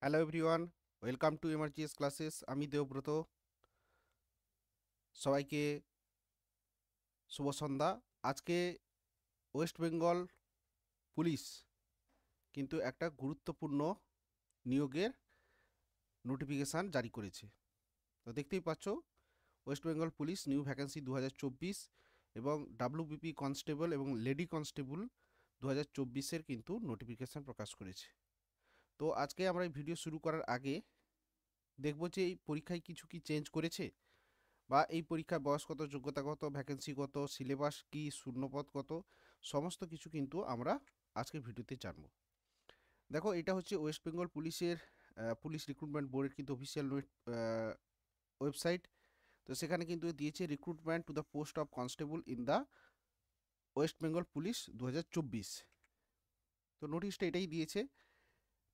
Hello everyone, welcome to MRGS classes. আমি দেবব্রত। সবাইকে শুভ সন্ধ্যা। আজকে ওয়েস্ট বেঙ্গল পুলিশ কিন্তু একটা গুরুত্বপূর্ণ নিয়োগের নোটিফিকেশান জারি করেছে। তো দেখতেই পাচ্ছ, West Bengal police new vacancy 2024 এবং ডাব্লিউবিপি কনস্টেবল এবং লেডি কনস্টেবল 2024-এর কিন্তু নোটিফিকেশান প্রকাশ করেছে। তো আজকে আমরা এই ভিডিও শুরু করার আগে দেখব যে এই পরীক্ষায় কিছু কি চেঞ্জ করেছে, বা এই পরীক্ষার বয়স কত, যোগ্যতা কত, ভ্যাকেন্সি কত, সিলেবাস কি, শূন্যপদ কত, সমস্ত কিছু কিন্তু আমরা আজকের ভিডিওতে জানবো। দেখো, এটা হচ্ছে ওয়েস্ট বেঙ্গল পুলিশের পুলিশ রিক্রুটমেন্ট বোর্ডের কিন্তু অফিসিয়াল ওয়েবসাইট। তো সেখানে কিন্তু দিয়েছে recruitment to the post of constable in the West Bengal police 2024। তো নোটিশটা এটাই দিয়েছে।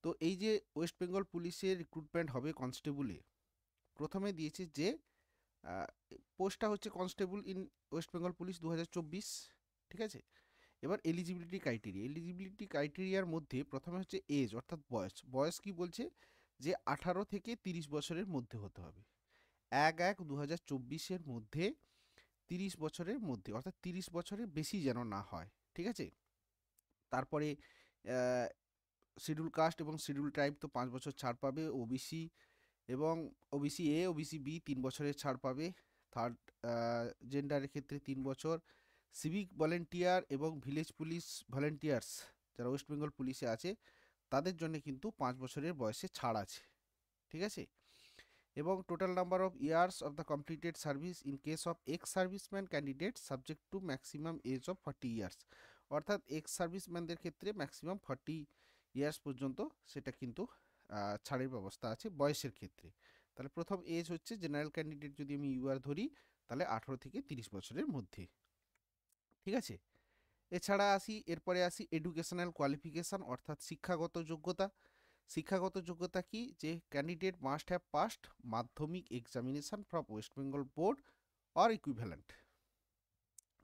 তো এই যে ওয়েস্ট বেঙ্গল পুলিশের রিক্রুটমেন্ট হবে কনস্টেবলে, প্রথমে দিয়েছে যে পোস্টটা হচ্ছে constable in West Bengal police 2024, ঠিক আছে। এবার এলিজিবিলিটি ক্রাইটেরিয়ার মধ্যে প্রথমে হচ্ছে এজ, অর্থাৎ বয়স। বয়স কি বলছে, যে 18 থেকে 30 বছরের মধ্যে হতে হবে। 1/1/2024-এর মধ্যে 30 বছরের মধ্যে, অর্থাৎ 30 বছরের বেশি যেন না হয়, ঠিক আছে। তারপরে শিডিউল কাস্ট এবং শিডিউল ট্রাইব তো 5 বছর ছাড় পাবে। ওবিসি এবং ওবিসি এ, ওবিসি বি 3 বছরের ছাড় পাবে। থার্ড জেন্ডারের ক্ষেত্রে 3 বছর। সিভিক ভলেন্টিয়ার এবং ভিলেজ পুলিশ ভলেন্টিয়ার্স যারা ওয়েস্ট বেঙ্গল পুলিশে আছে, তাদের জন্য কিন্তু 5 বছরের বয়সে ছাড় আছে, ঠিক আছে। এবং total number of years of the completed service in case of ex serviceman candidate subject to maximum age of 40 years. অর্থাৎ এক্স সার্ভিসম্যানদের ক্ষেত্রে ম্যাক্সিমাম 40 ইয়ার্স পর্যন্ত সেটা কিন্তু ছাড়ের ব্যবস্থা আছে বয়সের ক্ষেত্রে। তাহলে প্রথম এজ হচ্ছে জেনারেল ক্যান্ডিডেট, যদি আমি ইউআর ধরি, তাহলে 18 থেকে 30 বছরের মধ্যে, ঠিক আছে। এছাড়া এরপরে আসি এডুকেশনাল কোয়ালিফিকেশান, অর্থাৎ শিক্ষাগত যোগ্যতা। শিক্ষাগত যোগ্যতা কি, যে ক্যান্ডিডেট মাস্ট হ্যাভ পাস্ট মাধ্যমিক examination from West Bengal board or equivalent.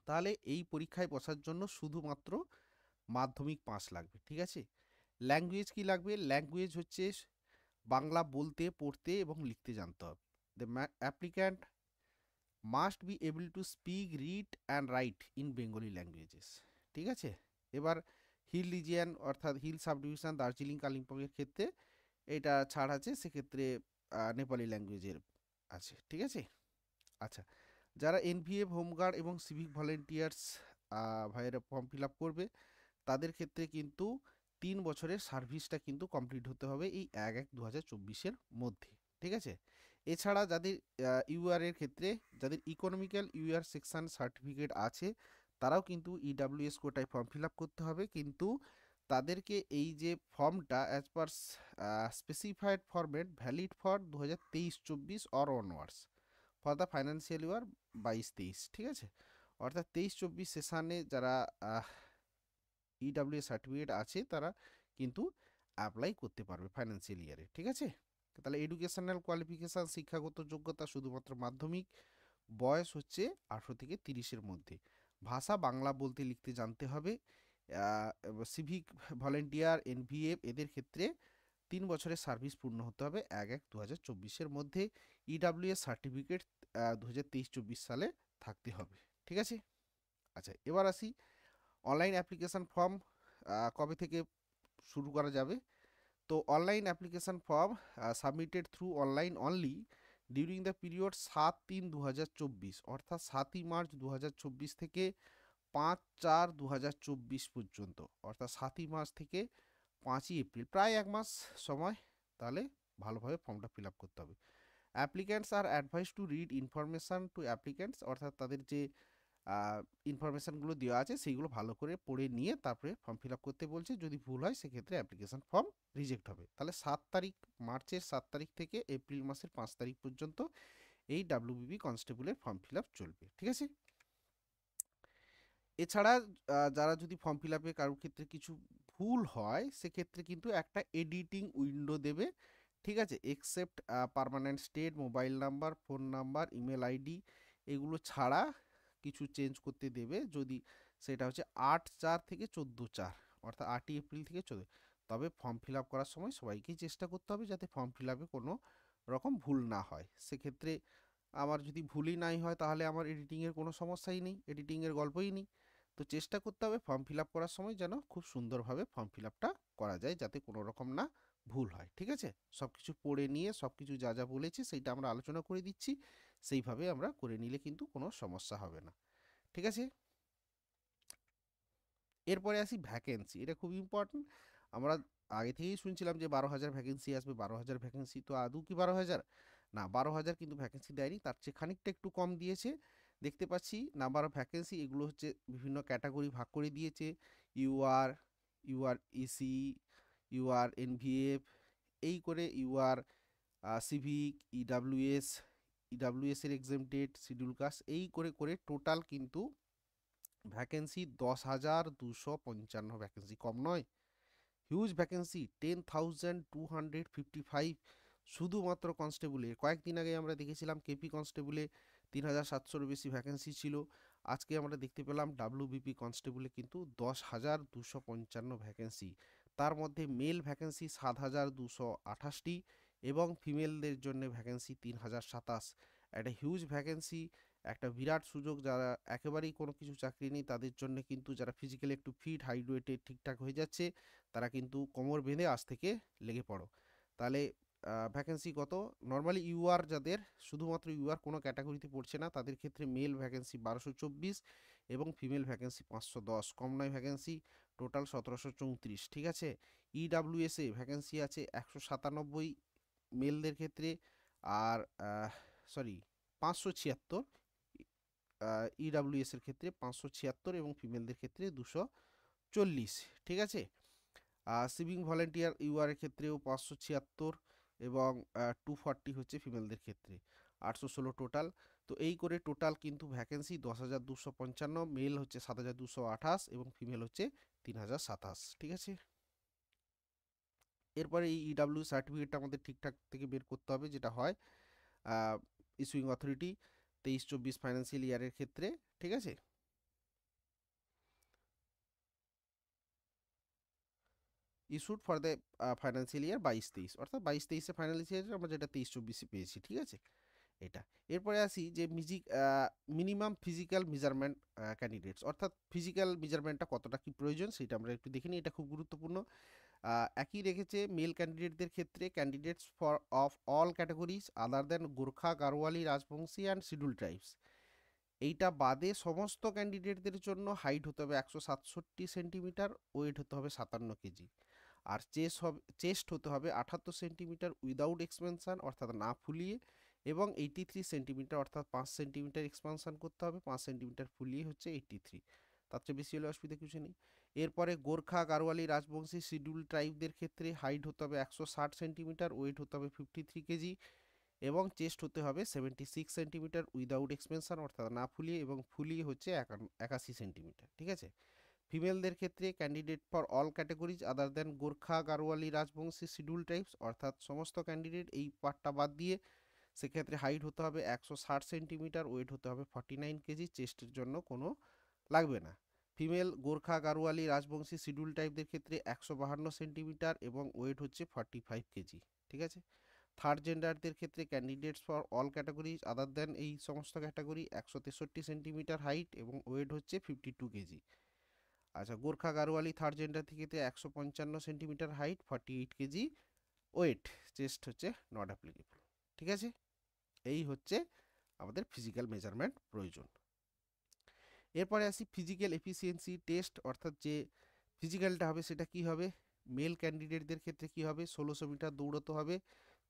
তাহলে এই পরীক্ষায় বসার জন্য শুধুমাত্র মাধ্যমিক পাস লাগবে, ঠিক আছে। ল্যাঙ্গুয়েজ কি লাগবে, ল্যাঙ্গুয়েজ হচ্ছে বাংলা বলতে, পড়তে এবং লিখতে জানতে হবে। The applicant must be able to speak, read and right in Bengali languages, ঠিক আছে। এবার হিল রিজিয়ান, অর্থাৎ হিল সাব ডিভিশন দার্জিলিং কালিম্পংয়ের ক্ষেত্রে এটা ছাড় আছে, সেক্ষেত্রে নেপালি ল্যাঙ্গুয়েজের আছে, ঠিক আছে। আচ্ছা, যারা এনভিএফ, হোমগার্ড এবং সিভিক ভলেন্টিয়ার্স ভাইয়েরা ফর্ম ফিল আপ করবে, তাদের ক্ষেত্রে কিন্তু 3 বছরের সার্ভিসটা কিন্তু কমপ্লিট হতে হবে এই 1/1/2024-এর মধ্যে, ঠিক আছে। এছাড়া যাদের ইউআর এর ক্ষেত্রে, যাদের ইকোনমিক্যাল ইউআর সেকশন সার্টিফিকেট আছে, তারাও কিন্তু ইডাব্লিউএস কোটায় ফর্ম ফিল আপ করতে হবে। কিন্তু তাদেরকে এই যে ফর্মটা as per specified format valid for 2023-24 or onwards for the financial year 22-23, ঠিক আছে। অর্থাৎ 23-24 সেশানে যারা ইডাব্লিউএস সার্টিফিকেট আছে, তারা কিন্তু অ্যাপ্লাই করতে পারবে ফাইন্যান্সিয়াল ইয়ারে, ঠিক আছে। তাহলে এডুকেশনাল কোয়ালিফিকেশান, শিক্ষাগত যোগ্যতা শুধুমাত্র মাধ্যমিক, বয়স হচ্ছে 18 থেকে 30-এর মধ্যে, ভাষা বাংলা বলতে লিখতে জানতে হবে। সিভিক ভলেন্টিয়ার, এনভিএফ, এদের ক্ষেত্রে 3 বছরের সার্ভিস পূর্ণ হতে হবে 1/1/2024-এর মধ্যে। ইডাব্লিউএস সার্টিফিকেট 2023-24 সালে থাকতে হবে, ঠিক আছে। আচ্ছা, এবার আসি অনলাইন অ্যাপ্লিকেশান ফর্ম কবে থেকে শুরু করা যাবে। তো online application form submitted through online only during the period 7/3/2024, অর্থাৎ 7ই মার্চ 2024 থেকে 5/4/2024 পর্যন্ত, অর্থাৎ 7ই মার্চ থেকে 5ই এপ্রিল, প্রায় 1 মাস সময়। তাহলে ভালোভাবে ফর্মটা ফিল আপ করতে হবে। Applicants are advise to read information to applicants, অর্থাৎ তাদের যে ইনফরমেশানগুলো দেওয়া আছে সেইগুলো ভালো করে পড়ে নিয়ে তারপরে ফর্ম ফিল আপ করতে বলছে। যদি ভুল হয় সেক্ষেত্রে অ্যাপ্লিকেশান ফর্ম রিজেক্ট হবে। তাহলে মার্চের 7 তারিখ থেকে এপ্রিল মাসের 5 তারিখ পর্যন্ত এই ডাব্লিউবিপি কনস্টেবলের ফর্ম ফিল আপ চলবে, ঠিক আছে। এছাড়া যারা যদি ফর্ম ফিল আপে কারোর ক্ষেত্রে কিছু ভুল হয়, সেক্ষেত্রে কিন্তু একটা এডিটিং উইন্ডো দেবে, ঠিক আছে। Except permanent state, mobile number, phone number, email ID, এগুলো ছাড়া কিছু চেঞ্জ করতে দেবে। যদি সেটা হচ্ছে 8/4 থেকে 14/4, অর্থাৎ 8ই এপ্রিল থেকে 14, তবে ফর্ম ফিল আপ করার সময় সবাইকেই চেষ্টা করতে হবে যাতে ফর্ম ফিল আপে কোনো রকম ভুল না হয়। সেক্ষেত্রে আমার যদি ভুলই নাই হয় তাহলে আমার এডিটিংয়ের কোনো সমস্যাই নেই, এডিটিংয়ের গল্পই নেই। তো চেষ্টা করতে হবে ফর্ম ফিল আপ করার সময় যেন খুব সুন্দরভাবে ফর্ম ফিল আপটা করা যায়, যাতে কোনো রকম না ভুল হয়। ঠিক আছে, সব কিছু পড়ে নিয়ে সব কিছু যা যা বলেছি সেইটা আমরা আলোচনা করে দিচ্ছি, সেইভাবে আমরা করে নিলে কিন্তু কোনো সমস্যা হবে না। ঠিক আছে, এরপরে আসি ভ্যাকেন্সি। এটা খুব ইম্পর্টেন্ট। আমরা আগে থেকেই শুনছিলাম যে 12,000 ভ্যাকেন্সি আসবে, 12,000 ভ্যাকেন্সি। তো আদৌ কি 12,000? না, 12,000 কিন্তু ভ্যাকেন্সি দেয়নি, তার চেয়ে খানিকটা একটু কম দিয়েছে। দেখতে পাচ্ছি নাম্বার অফ ভ্যাকেন্সি, এগুলো হচ্ছে বিভিন্ন ক্যাটাগরি ভাগ করে দিয়েছে। UR, UR EC, UR NVF, এই করে ইউআর সিভিক, ইডাব্লিউএস, ইডাব্লিউএস এর এক্সামটেড, শিডিউল কাস্ট, এই করে করে টোটাল কিন্তু ভ্যাকেন্সি 10,255 ভ্যাকেন্সি, কম নয়। হিউজ ভ্যাকেন্সি, 10,255 শুধুমাত্র কনস্টেবলে। কয়েকদিন আগে আমরা দেখেছিলাম কেপি কনস্টেবলে 3,700-র বেশি ভ্যাকেন্সি ছিল। আজকে আমরা দেখতে পেলাম ডাব্লিউবিপি কনস্টেবলে কিন্তু 10,255 ভ্যাকেন্সি। তার মধ্যে মেল ভ্যাকেন্সি 7,228টি এবং ফিমেলদের জন্য ভ্যাকেন্সি 3,027। একটা হিউজ ভ্যাকেন্সি, একটা বিরাট সুযোগ। যারা একেবারেই কোনো কিছু চাকরি নেই তাদের জন্য কিন্তু, যারা ফিজিক্যালি একটু ফিট, হাইট ওয়েটে ঠিকঠাক হয়ে যাচ্ছে, তারা কিন্তু কোমর বেঁধে আজ থেকে লেগে পড়ো। তাহলে ভ্যাকেন্সি কত? নর্মালি ইউআর যাদের, শুধুমাত্র ইউআর কোনো ক্যাটাগরিতে পড়ছে না, তাদের ক্ষেত্রে মেল ভ্যাকেন্সি 1,224 এবং ফিমেল ভ্যাকেন্সি 510, কম নয় ভ্যাকেন্সি, টোটাল 1,734। ঠিক আছে, ইডাব্লিউএসএ ভ্যাকেন্সি আছে 197 মেলদের ক্ষেত্রে, আর সরি 576, ইডাব্লিউএস এর ক্ষেত্রে 576 এবং ফিমেলদের ক্ষেত্রে 240। ঠিক আছে, সিভিং ভলেন্টিয়ার ইউআর এর ক্ষেত্রেও 576 এবং 240 হচ্ছে ফিমেলদের ক্ষেত্রে, 816 টোটাল। তো এই করে টোটাল কিন্তু ভ্যাকেন্সি 10,255, মেল হচ্ছে 7,228 এবং ফিমেল হচ্ছে 3,027। ঠিক আছে, এরপরে এই ইডাব্লিউ সার্টিফিকেটটা আমাদের ঠিকঠাক থেকে বের করতে হবে, যেটা হয় ইস্যুইং অথরিটি 23-24 ফাইন্যান্সিয়াল ইয়ারের ক্ষেত্রে। ঠিক আছে, issued for the financial year 22-23, অর্থাৎ 22-23-এ ফাইন্যান্সিয়াল ইয়ার আমরা যেটা 23-24-এ পেয়েছি। ঠিক আছে, এটা। এরপরে আসি যে মিনিমাম ফিজিক্যাল মেজারমেন্ট ক্যান্ডিডেটস, অর্থাৎ ফিজিক্যাল মেজারমেন্টটা কতটা কি প্রয়োজন সেটা আমরা একটু দেখে নিই, এটা খুব গুরুত্বপূর্ণ। একই রেখেছে মেল ক্যান্ডিডেটদের ক্ষেত্রে, candidates for of all categories other than Gorkha, Garhwali, Rajbanshi and schedule tribes, এইটা বাদে সমস্ত ক্যান্ডিডেটদের জন্য হাইট হতে হবে 167 সেন্টিমিটার, ওয়েট হতে হবে 57 কেজি, আর চেস্ট হতে হবে 78 সেন্টিমিটার উইদাউট এক্সপেনশন, অর্থাৎ না ফুলিয়ে, এবং 83 সেন্টিমিটার, অর্থাৎ 5 সেন্টিমিটার এক্সপানশন করতে হবে, 5 সেন্টিমিটার ফুলিয়ে হচ্ছে 83। তার চেয়ে বেশি হলে অসুবিধা কিছু নেই। এরপরে গোর্খা, গারোয়ালি, রাজবংশী, শিডিউল ট্রাইবদের ক্ষেত্রে হাইট হতে হবে 160 সেন্টিমিটার, ওয়েট হতে হবে 53 কেজি, এবং চেস্ট হতে হবে 76 সেন্টিমিটার উইদাউট এক্সপেনশন, অর্থাৎ না ফুলিয়ে, এবং ফুলিয়ে হচ্ছে 81 সেন্টিমিটার। ঠিক আছে, ফিমেলদের ক্ষেত্রে candidate for all categories other than Gorkha, Garhwali, Rajbanshi, schedule types, অর্থাৎ সমস্ত ক্যান্ডিডেট এই পার্টটা বাদ দিয়ে, সেক্ষেত্রে হাইট হতে হবে 160 সেন্টিমিটার, ওয়েট হতে হবে 49 কেজি, চেস্টের জন্য কোনো লাগবে না। ফিমেল গোর্খা, গারোয়ালি, রাজবংশী, শিডিউল টাইপদের ক্ষেত্রে 152 সেন্টিমিটার এবং ওয়েট হচ্ছে 45 কেজি। ঠিক আছে, থার্ড জেন্ডারদের ক্ষেত্রে candidates for all categories other দেন এই সমস্ত ক্যাটাগরি 163 সেন্টিমিটার হাইট এবং ওয়েট হচ্ছে 52 কেজি। আচ্ছা, গোর্খা, গারোয়ালি থার্ড জেন্ডার থেকে 155 centimetre height, 48 kg weight, chest হচ্ছে নট অ্যাপ্লিকেবল। ঠিক আছে, এই হচ্ছে আমাদের ফিজিক্যাল মেজারমেন্ট প্রয়োজন। এরপরে আসি ফিজিক্যাল এফিসিয়েন্সি টেস্ট, অর্থাৎ যে ফিজিক্যালটা হবে সেটা কি হবে। মেল ক্যান্ডিডেটদের ক্ষেত্রে কি হবে, 1600 মিটার দৌড়াতে হবে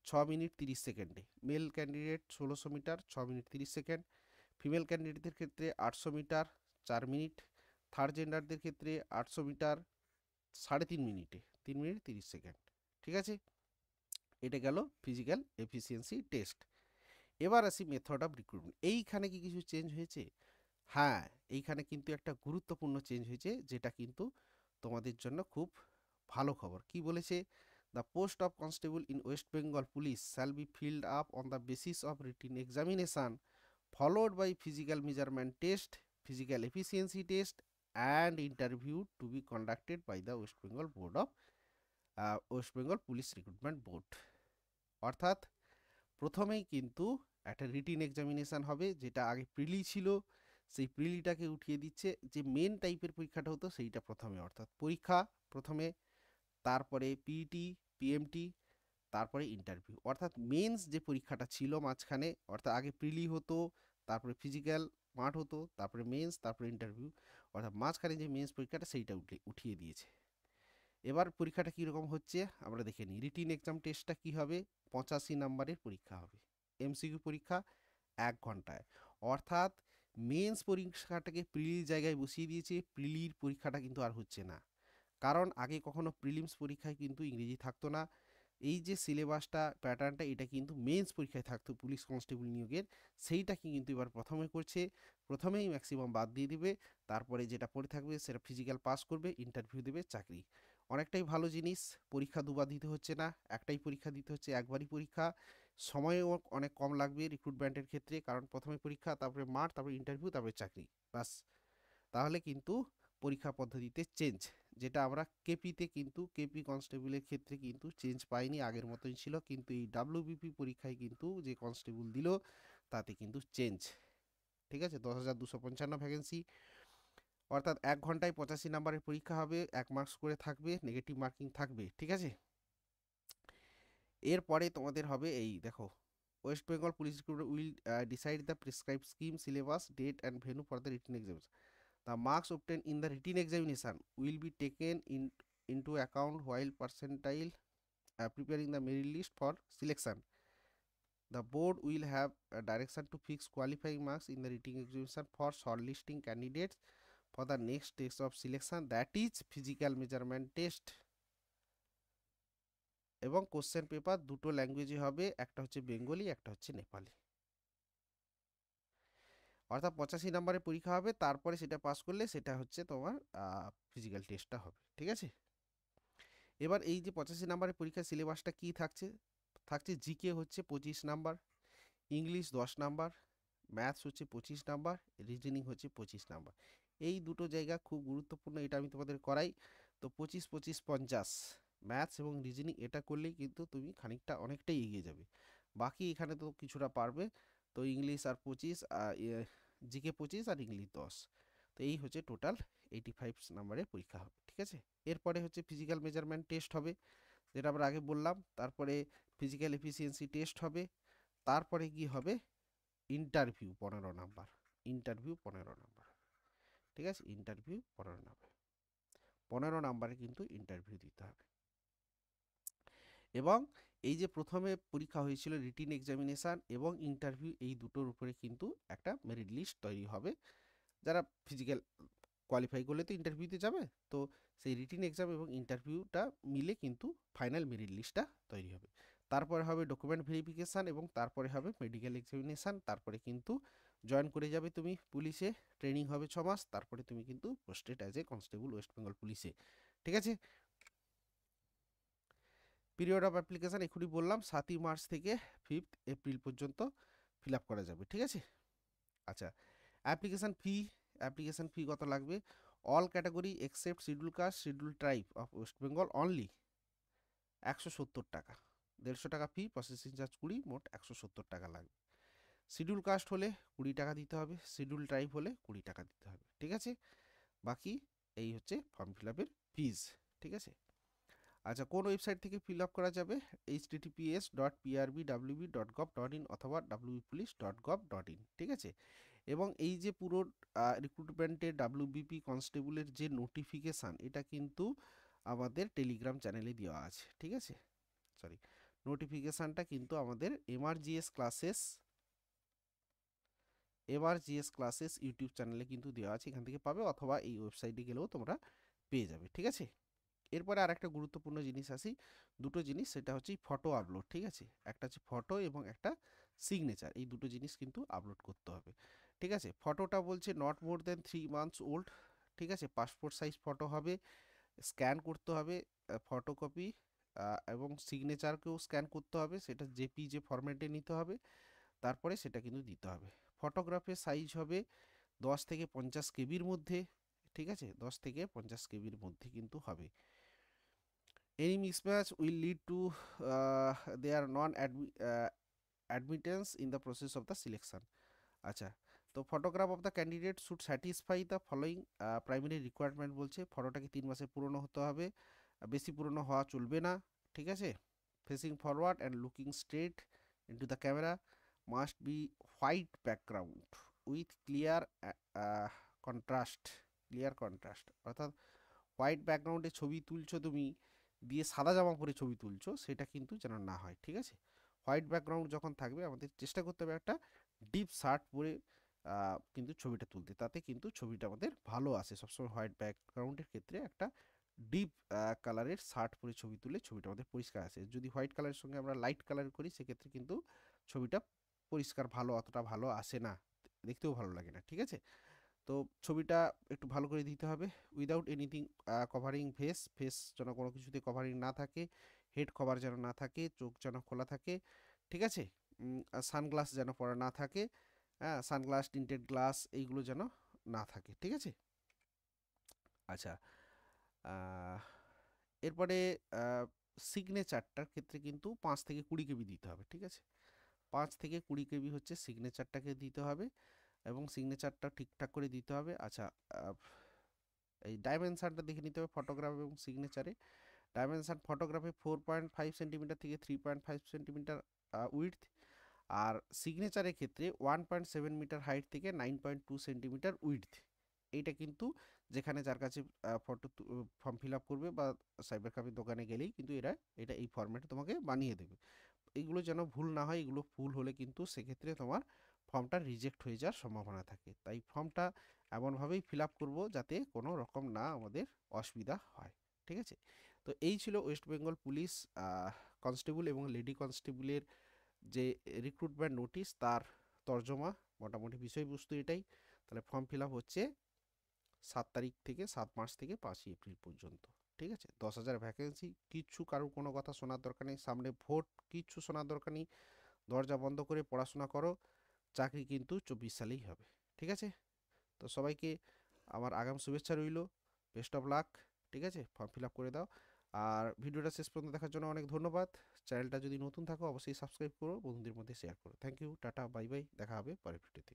6 মিনিট 30 সেকেন্ডে। Male candidate 1600 metre 6 minute 30 second. Female ক্যান্ডিডেটদের ক্ষেত্রে 800 মিটার 4 মিনিট। থার্ড জেন্ডারদের ক্ষেত্রে 800 মিটার 3.5 মিনিটে 3 মিনিট 30 সেকেন্ড। ঠিক আছে, এটা গেল ফিজিক্যাল এফিসিয়েন্সি টেস্ট। এবার আসি মেথড অফ রিক্রুটমেন্ট। এইখানে কি কিছু চেঞ্জ হয়েছে? হ্যাঁ, এইখানে কিন্তু একটা গুরুত্বপূর্ণ চেঞ্জ হয়েছে, যেটা কিন্তু তোমাদের জন্য খুব ভালো খবর। কি বলেছে? The post of constable in West Bengal police shall be filled up on the basis of written examination followed by physical measurement test, physical efficiency test and interview to be conducted by the West Bengal board of West Bengal police recruitment board. অর্থাৎ প্রথমেই কিন্তু একটা written examination হবে, যেটা আগে প্রিলি ছিল সেই প্রিলিটাকে উঠিয়ে দিচ্ছে, যে মেন টাইপের পরীক্ষাটা হতো সেইটা প্রথমে, অর্থাৎ পরীক্ষা প্রথমে, তারপরে পিইটি, পিএমটি, তারপরে ইন্টারভিউ। অর্থাৎ মেন্স যে পরীক্ষাটা ছিল মাঝখানে, অর্থাৎ আগে প্রিলি হতো, তারপরে ফিজিক্যাল মাঠ হতো, তারপরে মেন্স, তারপরে ইন্টারভিউ, অর্থাৎ মাঝখানে যে মেন্স পরীক্ষাটা সেইটা উঠিয়ে দিয়েছে। এবার পরীক্ষাটা কীরকম হচ্ছে আমরা দেখে নিই। রিটিন এক্সাম টেস্টটা কী হবে, 85 নাম্বারের পরীক্ষা হবে, এমসিকিউ পরীক্ষা 1 ঘন্টায়। অর্থাৎ মেন্স পরীক্ষাটাকে প্রিলির জায়গায় বসিয়ে দিয়েছে, প্রিলির পরীক্ষাটা কিন্তু আর হচ্ছে না। কারণ আগে কখনো প্রিলিমস পরীক্ষায় কিন্তু ইংরেজি থাকতো না। এই যে সিলেবাসটা, প্যাটার্নটা, এটা কিন্তু মেন্স পরীক্ষায় থাকতো পুলিশ কনস্টেবল নিয়োগের, সেইটাকে কিন্তু এবার প্রথমে করছে, প্রথমেই ম্যাক্সিমাম বাদ দিয়ে দিবে, তারপরে যেটা পড়ে থাকবে সেটা ফিজিক্যাল পাস করবে, ইন্টারভিউ দেবে, চাকরি। অনেকটাই ভালো জিনিস, পরীক্ষা দুবার দিতে হচ্ছে না, একটাই পরীক্ষা দিতে হচ্ছে, একবারই পরীক্ষা, সময়ও অনেক কম লাগবে রিক্রুটমেন্টের ক্ষেত্রে, কারণ প্রথমে পরীক্ষা, তারপরে মাঠ, তারপরে ইন্টারভিউ, তারপরে চাকরি, বাস। তাহলে কিন্তু পরীক্ষা পদ্ধতিতে চেঞ্জ, যেটা আমরা কেপিতে কিন্তু কেপি কনস্টেবলের ক্ষেত্রে কিন্তু চেঞ্জ পাইনি, আগের মতোই ছিল, কিন্তু এই ডাব্লিউবিপি পরীক্ষায় কিন্তু যে কনস্টেবল দিল তাতে কিন্তু চেঞ্জ। ঠিক আছে, 10,255 ভ্যাকেন্সি, অর্থাৎ 1 ঘন্টায় 85 নাম্বারের পরীক্ষা হবে, 1 মার্কস করে থাকবে, নেগেটিভ মার্কিং থাকবে। ঠিক আছে, এরপরে তোমাদের হবে এই দেখো, West Bengal police will decide the prescribe scheme, syllabus, date and venue for the written exams. The marks obtained in the written examination will be taken into account while percentile preparing the merit list for selection. The board will have a direction to fix qualifying marks in the written examination for shortlisting candidates for the next stage of selection, that is physical measurement test. এবং question paper দুটো ল্যাঙ্গুয়েজে হবে, একটা হচ্ছে Bengali, একটা হচ্ছে নেপালি। অর্থাৎ 85 নাম্বারের পরীক্ষা হবে, তারপরে সেটা পাস করলে সেটা হচ্ছে তোমার ফিজিক্যাল টেস্টটা হবে। ঠিক আছে, এবার এই যে 85 নাম্বারের পরীক্ষার সিলেবাসটা কি থাকছে, থাকছে জিকে হচ্ছে 25 নাম্বার, ইংলিশ 10 নাম্বার, ম্যাথস হচ্ছে 25 নাম্বার, রিজনিং হচ্ছে 25 নাম্বার। এই দুটো জায়গা খুব গুরুত্বপূর্ণ, এটা আমি তোমাদের করাই। তো 25 25 50 ম্যাথস এবং রিজনিং, এটা করলেই কিন্তু তুমি খানিকটা অনেকটাই এগিয়ে যাবে। বাকি এখানে তো কিছুটা পারবে। তো ইংলিশ আর 25, জিকে 25 আর ইংলিশ 10, তো এই হচ্ছে টোটাল 85 নাম্বারের পরীক্ষা হবে। ঠিক আছে, এরপরে হচ্ছে ফিজিক্যাল মেজারমেন্ট টেস্ট হবে, যেটা আমরা আগে বললাম, তারপরে ফিজিক্যাল এফিসিয়েন্সি টেস্ট হবে, তারপরে কি হবে, ইন্টারভিউ 15 নাম্বার, ইন্টারভিউ 15 নাম্বার। ঠিক আছে, ইন্টারভিউ 15 নাম্বার, 15 নাম্বারে কিন্তু ইন্টারভিউ দিতে হবে। এবং এই যে প্রথমে পরীক্ষা হয়েছিল রিটিন এক্সামিনেশান এবং ইন্টারভিউ, এই দুটোর উপরে কিন্তু একটা মেরিট লিস্ট তৈরি হবে। যারা ফিজিক্যাল কোয়ালিফাই করলে তো ইন্টারভিউতে যাবে, তো সেই রিটিন এক্সাম এবং ইন্টারভিউটা মিলে কিন্তু ফাইনাল মেরিট লিস্টটা তৈরি হবে। তারপরে হবে ডকুমেন্ট ভেরিফিকেশান এবং তারপরে হবে মেডিকেল এক্সামিনেশান, তারপরে কিন্তু জয়েন করে যাবে তুমি পুলিশে, ট্রেনিং হবে 6 মাস, তারপরে তুমি কিন্তু posted as a constable West Bengal পুলিশে। ঠিক আছে, পিরিয়ড অফ অ্যাপ্লিকেশান এখনই বললাম 7ই মার্চ থেকে 5 এপ্রিল পর্যন্ত ফিল আপ করা যাবে। ঠিক আছে, আচ্ছা, অ্যাপ্লিকেশান ফি কত লাগবে, all category except schedule caste schedule tribe of West Bengal only 170 টাকা, 150 টাকা ফি, প্রসেসিং চার্জ 20, মোট 170 টাকা লাগবে। শিডিউল কাস্ট হলে 20 টাকা দিতে হবে, শিডিউল ট্রাইব হলে 20 টাকা দিতে হবে। ঠিক আছে, বাকি এই হচ্ছে ফর্ম ফিল আপের ফিজ। ঠিক আছে, আচ্ছা, কোন ওয়েবসাইট থেকে ফিল আপ করা যাবে, https.prbwb.gov.in অথবা wbpolice.gov.in। ঠিক আছে, এবং এই যে পুরো রিক্রুটমেন্টের ডাব্লিউবিপি কনস্টেবলের যে নোটিফিকেশান, এটা কিন্তু আমাদের টেলিগ্রাম চ্যানেলে দেওয়া আছে। ঠিক আছে, সরি, নোটিফিকেশানটা কিন্তু আমাদের এমআরজিএস ক্লাসেস ইউটিউব চ্যানেলে কিন্তু দেওয়া আছে, এখান থেকে পাবে, অথবা এই ওয়েবসাইটে গেলেও তোমরা পেয়ে যাবে। ঠিক আছে, এরপরে আর একটা গুরুত্বপূর্ণ জিনিস আসি, দুটো জিনিস, সেটা হচ্ছে ফটো আপলোড। ঠিক আছে, একটা হচ্ছে ফটো এবং একটা সিগনেচার, এই দুটো জিনিস কিন্তু আপলোড করতে হবে। ঠিক আছে, ফটোটা বলছে not more than 3 months old. ঠিক আছে, পাসপোর্ট সাইজ ফটো হবে, স্ক্যান করতে হবে ফটোকপি, এবং সিগনেচারকেও স্ক্যান করতে হবে, সেটা জেপিজে ফরম্যাটে নিতে হবে, তারপরে সেটা কিন্তু দিতে হবে। ফটোগ্রাফের সাইজ হবে 10 থেকে 50 কেবির মধ্যে। ঠিক আছে, 10 থেকে 50 কেবির মধ্যে কিন্তু হবে। Any mismatch will lead to their admittance in the process of the selection. আচ্ছা, তো photograph of the candidate should satisfy the following primary requirement বলছে। ফটোটাকে 3 মাসে পুরনো হতে হবে, বেশি পুরনো হওয়া চলবে না, ঠিক আছে। Facing forward and looking straight into the camera, must be white background with contrast contrast, অর্থাৎ হোয়াইট ব্যাকগ্রাউন্ডে ছবি তুলছো তুমি, দিয়ে সাদা জামা পরে ছবি তুলছো, সেটা কিন্তু যেন না হয়, ঠিক আছে। হোয়াইট ব্যাকগ্রাউন্ড যখন থাকবে আমাদের চেষ্টা করতে হবে একটা ডিপ শার্ট পরে কিন্তু ছবিটা তুলতে, তাতে কিন্তু ছবিটা আমাদের ভালো আসে। সবসময় হোয়াইট ব্যাকগ্রাউন্ডের ক্ষেত্রে একটা ডিপ কালারের শার্ট পরে ছবি তুলে ছবিটা আমাদের পরিষ্কার আসে। যদি হোয়াইট কালারের সঙ্গে আমরা লাইট কালার করি সেক্ষেত্রে কিন্তু ছবিটা পরিষ্কার ভালো অতটা ভালো আসে না, দেখতেও ভালো লাগে না, ঠিক আছে। তো ছবিটা একটু ভালো করে দিতে হবে। উইদাউট এনিথিং কভারিং ফেস যেন কোনো কিছুতে কভারিং না থাকে, হেড কভার যেন না থাকে, চোখ যেন খোলা থাকে, ঠিক আছে। সানগ্লাস যেন পরা না থাকে, হ্যাঁ, সানগ্লাস, টিন্টেড গ্লাস এইগুলো যেন না থাকে, ঠিক আছে। আচ্ছা, আহ, এরপরে সিগনেচারটার ক্ষেত্রে কিন্তু 5 থেকে 20 কেবি দিতে হবে, ঠিক আছে। 5 থেকে 20 কেবি হচ্ছে সিগনেচারটাকে দিতে হবে, এবং সিগনেচারটা ঠিকঠাক করে দিতে হবে। আচ্ছা, এই ডাইমেনশানটা দেখে নিতে হবে ফটোগ্রাফ এবং সিগনেচারে। ডাইমেনশান ফটোগ্রাফে 4.5 সেন্টিমিটার থেকে 3.5 সেন্টিমিটার উইডথ, আর সিগনেচারের ক্ষেত্রে 1.7 মিটার হাইট থেকে 9.2 সেন্টিমিটার উইডথ। এইটা কিন্তু যেখানে যার কাছে ফর্ম ফিল আপ করবে বা সাইবার ক্যাফের দোকানে গেলেই কিন্তু এটা এই ফর্ম্যাটে তোমাকে বানিয়ে দেবে। এইগুলো যেন ভুল না হয়, এগুলো ভুল হলে কিন্তু সেক্ষেত্রে তোমার ফর্মটা রিজেক্ট হয়ে যাওয়ার সম্ভাবনা থাকে। তাই ফর্মটা এমনভাবেই ফিল আপ করবো যাতে কোনো রকম না আমাদের অসুবিধা হয়, ঠিক আছে। তো এই ছিল ওয়েস্ট বেঙ্গল পুলিশ কনস্টেবল এবং লেডি কনস্টেবলের যে রিক্রুটমেন্ট নোটিশ তার তর্জমা, মোটামুটি বিষয়বস্তু এটাই। তাহলে ফর্ম ফিল আপ হচ্ছে 7 তারিখ থেকে 7 মার্চ থেকে 5ই এপ্রিল পর্যন্ত, ঠিক আছে। 10,000 ভ্যাকেন্সি, কিচ্ছু কারোর কোনো কথা শোনার দরকার নেই, সামনে ভোট, কিচ্ছু শোনার দরকার নেই। দরজা বন্ধ করে পড়াশোনা করো, চাকরি কিন্তু 24 সালেই হবে, ঠিক আছে। তো সবাইকে আমার আগাম শুভেচ্ছা রইল, বেস্ট অফ লাক, ঠিক আছে। ফর্ম ফিল আপ করে দাও। আর ভিডিওটা শেষ পর্যন্ত দেখার জন্য অনেক ধন্যবাদ। চ্যানেলটা যদি নতুন থাকো অবশ্যই সাবস্ক্রাইব করো, বন্ধুদের মধ্যে শেয়ার করো। Thank you, tata, bye bye, দেখা হবে পরের ভিডিওতে।